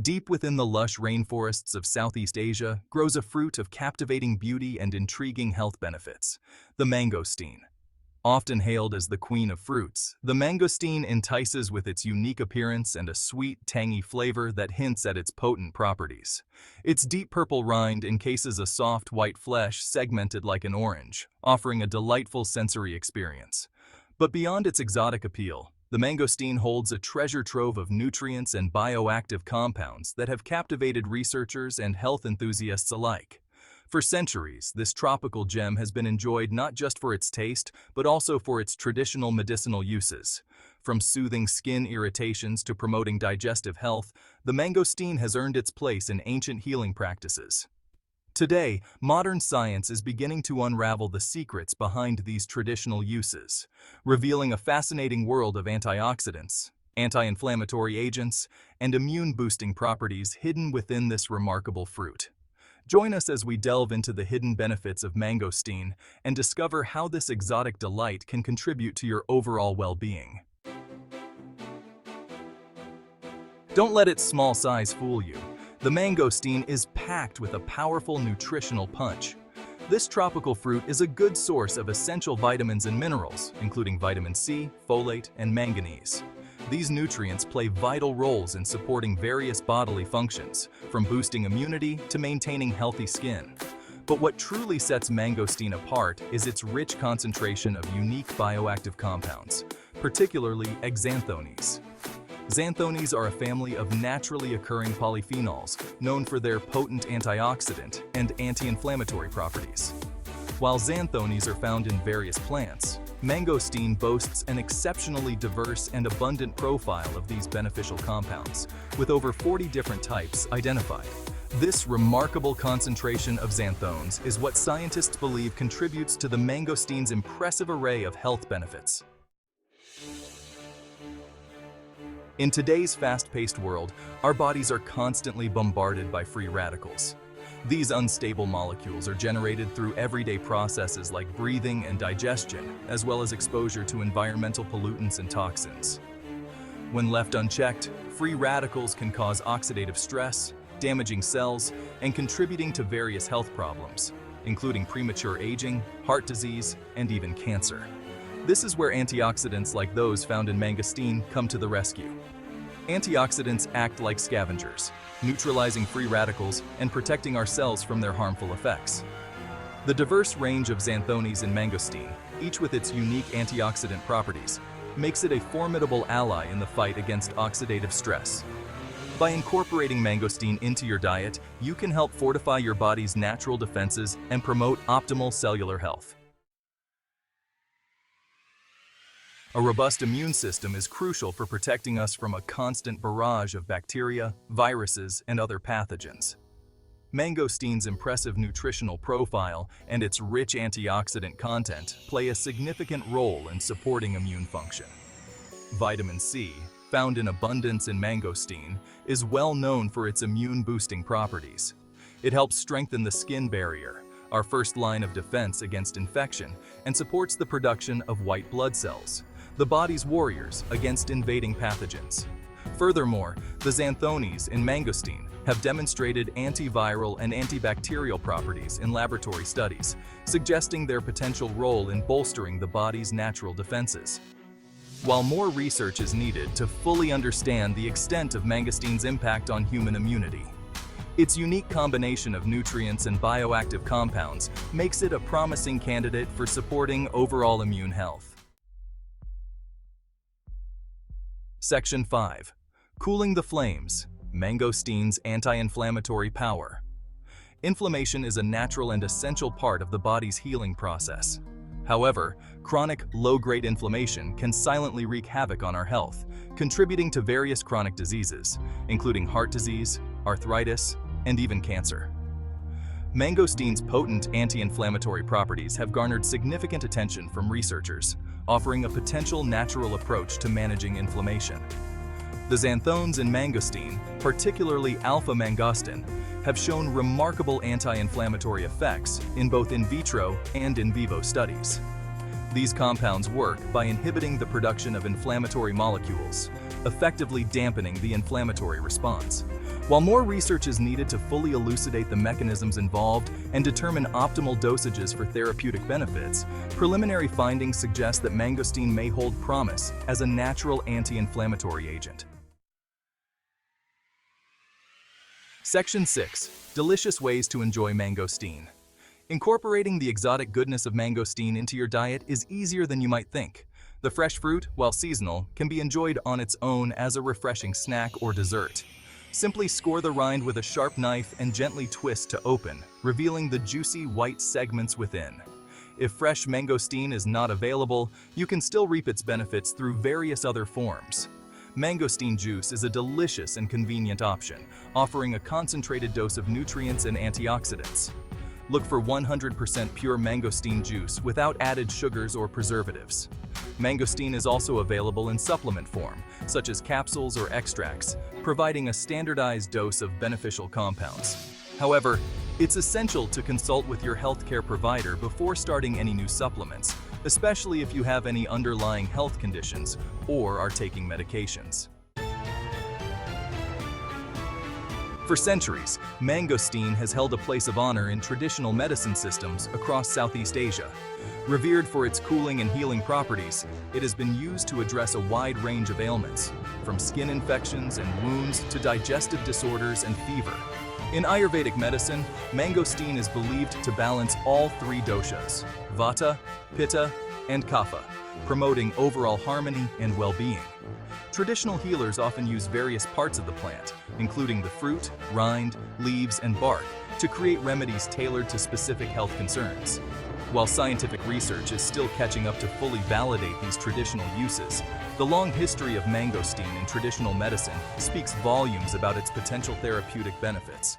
Deep within the lush rainforests of Southeast Asia grows a fruit of captivating beauty and intriguing health benefits, the mangosteen. Often hailed as the queen of fruits, the mangosteen entices with its unique appearance and a sweet, tangy flavor that hints at its potent properties. Its deep purple rind encases a soft white flesh segmented like an orange, offering a delightful sensory experience. But beyond its exotic appeal, the mangosteen holds a treasure trove of nutrients and bioactive compounds that have captivated researchers and health enthusiasts alike. For centuries, this tropical gem has been enjoyed not just for its taste, but also for its traditional medicinal uses. From soothing skin irritations to promoting digestive health, the mangosteen has earned its place in ancient healing practices. Today, modern science is beginning to unravel the secrets behind these traditional uses, revealing a fascinating world of antioxidants, anti-inflammatory agents, and immune-boosting properties hidden within this remarkable fruit. Join us as we delve into the hidden benefits of mangosteen and discover how this exotic delight can contribute to your overall well-being. Don't let its small size fool you. The mangosteen is packed with a powerful nutritional punch. This tropical fruit is a good source of essential vitamins and minerals, including vitamin C, folate, and manganese. These nutrients play vital roles in supporting various bodily functions, from boosting immunity to maintaining healthy skin. But what truly sets mangosteen apart is its rich concentration of unique bioactive compounds, particularly xanthones. Xanthones are a family of naturally occurring polyphenols known for their potent antioxidant and anti-inflammatory properties. While xanthones are found in various plants, mangosteen boasts an exceptionally diverse and abundant profile of these beneficial compounds, with over 40 different types identified. This remarkable concentration of xanthones is what scientists believe contributes to the mangosteen's impressive array of health benefits. In today's fast-paced world, our bodies are constantly bombarded by free radicals. These unstable molecules are generated through everyday processes like breathing and digestion, as well as exposure to environmental pollutants and toxins. When left unchecked, free radicals can cause oxidative stress, damaging cells, and contributing to various health problems, including premature aging, heart disease, and even cancer. This is where antioxidants like those found in mangosteen come to the rescue. Antioxidants act like scavengers, neutralizing free radicals and protecting our cells from their harmful effects. The diverse range of xanthones in mangosteen, each with its unique antioxidant properties, makes it a formidable ally in the fight against oxidative stress. By incorporating mangosteen into your diet, you can help fortify your body's natural defenses and promote optimal cellular health. A robust immune system is crucial for protecting us from a constant barrage of bacteria, viruses, and other pathogens. Mangosteen's impressive nutritional profile and its rich antioxidant content play a significant role in supporting immune function. Vitamin C, found in abundance in mangosteen, is well known for its immune-boosting properties. It helps strengthen the skin barrier, our first line of defense against infection, and supports the production of white blood cells, the body's warriors against invading pathogens. Furthermore, the xanthones in mangosteen have demonstrated antiviral and antibacterial properties in laboratory studies, suggesting their potential role in bolstering the body's natural defenses. While more research is needed to fully understand the extent of mangosteen's impact on human immunity, its unique combination of nutrients and bioactive compounds makes it a promising candidate for supporting overall immune health. Section 5. Cooling the flames. Mangosteen's anti-inflammatory power. Inflammation is a natural and essential part of the body's healing process. However, chronic, low-grade inflammation can silently wreak havoc on our health, contributing to various chronic diseases, including heart disease, arthritis, and even cancer. Mangosteen's potent anti-inflammatory properties have garnered significant attention from researchers, offering a potential natural approach to managing inflammation. The xanthones in mangosteen, particularly alpha-mangosteen, have shown remarkable anti-inflammatory effects in both in vitro and in vivo studies. These compounds work by inhibiting the production of inflammatory molecules, effectively dampening the inflammatory response. While more research is needed to fully elucidate the mechanisms involved and determine optimal dosages for therapeutic benefits, preliminary findings suggest that mangosteen may hold promise as a natural anti-inflammatory agent. Section 6. Delicious ways to enjoy mangosteen. Incorporating the exotic goodness of mangosteen into your diet is easier than you might think. The fresh fruit, while seasonal, can be enjoyed on its own as a refreshing snack or dessert. Simply score the rind with a sharp knife and gently twist to open, revealing the juicy white segments within. If fresh mangosteen is not available, you can still reap its benefits through various other forms. Mangosteen juice is a delicious and convenient option, offering a concentrated dose of nutrients and antioxidants. Look for 100% pure mangosteen juice without added sugars or preservatives. Mangosteen is also available in supplement form, such as capsules or extracts, providing a standardized dose of beneficial compounds. However, it's essential to consult with your healthcare provider before starting any new supplements, especially if you have any underlying health conditions or are taking medications. For centuries, mangosteen has held a place of honor in traditional medicine systems across Southeast Asia. Revered for its cooling and healing properties, it has been used to address a wide range of ailments, from skin infections and wounds to digestive disorders and fever. In Ayurvedic medicine, mangosteen is believed to balance all three doshas, Vata, Pitta, and Kapha, promoting overall harmony and well-being. Traditional healers often use various parts of the plant, including the fruit, rind, leaves, and bark, to create remedies tailored to specific health concerns. While scientific research is still catching up to fully validate these traditional uses, the long history of mangosteen in traditional medicine speaks volumes about its potential therapeutic benefits.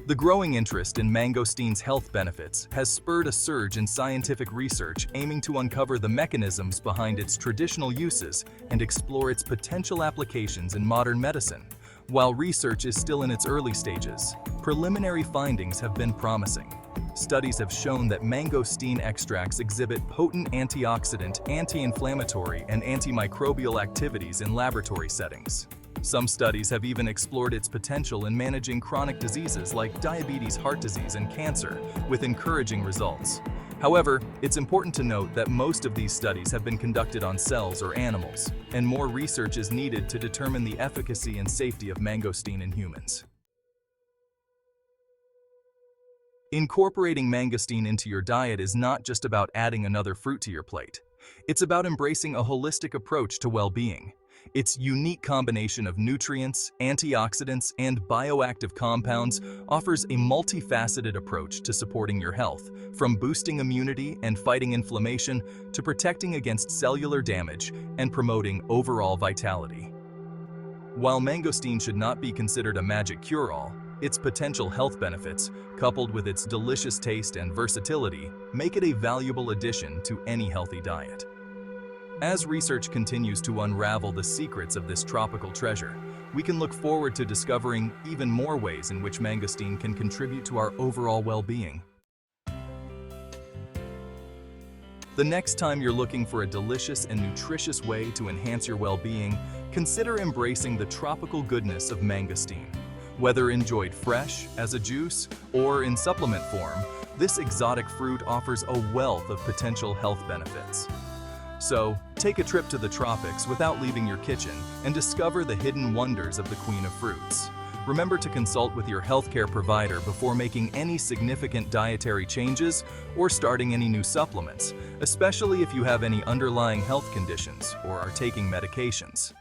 The growing interest in mangosteen's health benefits has spurred a surge in scientific research aiming to uncover the mechanisms behind its traditional uses and explore its potential applications in modern medicine. While research is still in its early stages, preliminary findings have been promising. Studies have shown that mangosteen extracts exhibit potent antioxidant, anti-inflammatory, and antimicrobial activities in laboratory settings. Some studies have even explored its potential in managing chronic diseases like diabetes, heart disease, and cancer, with encouraging results. However, it's important to note that most of these studies have been conducted on cells or animals, and more research is needed to determine the efficacy and safety of mangosteen in humans. Incorporating mangosteen into your diet is not just about adding another fruit to your plate. It's about embracing a holistic approach to well-being. Its unique combination of nutrients, antioxidants, and bioactive compounds offers a multifaceted approach to supporting your health, from boosting immunity and fighting inflammation to protecting against cellular damage and promoting overall vitality. While mangosteen should not be considered a magic cure-all, its potential health benefits, coupled with its delicious taste and versatility, make it a valuable addition to any healthy diet. As research continues to unravel the secrets of this tropical treasure, we can look forward to discovering even more ways in which mangosteen can contribute to our overall well-being. The next time you're looking for a delicious and nutritious way to enhance your well-being, consider embracing the tropical goodness of mangosteen. Whether enjoyed fresh, as a juice, or in supplement form, this exotic fruit offers a wealth of potential health benefits. So, take a trip to the tropics without leaving your kitchen and discover the hidden wonders of the Queen of Fruits. Remember to consult with your healthcare provider before making any significant dietary changes or starting any new supplements, especially if you have any underlying health conditions or are taking medications.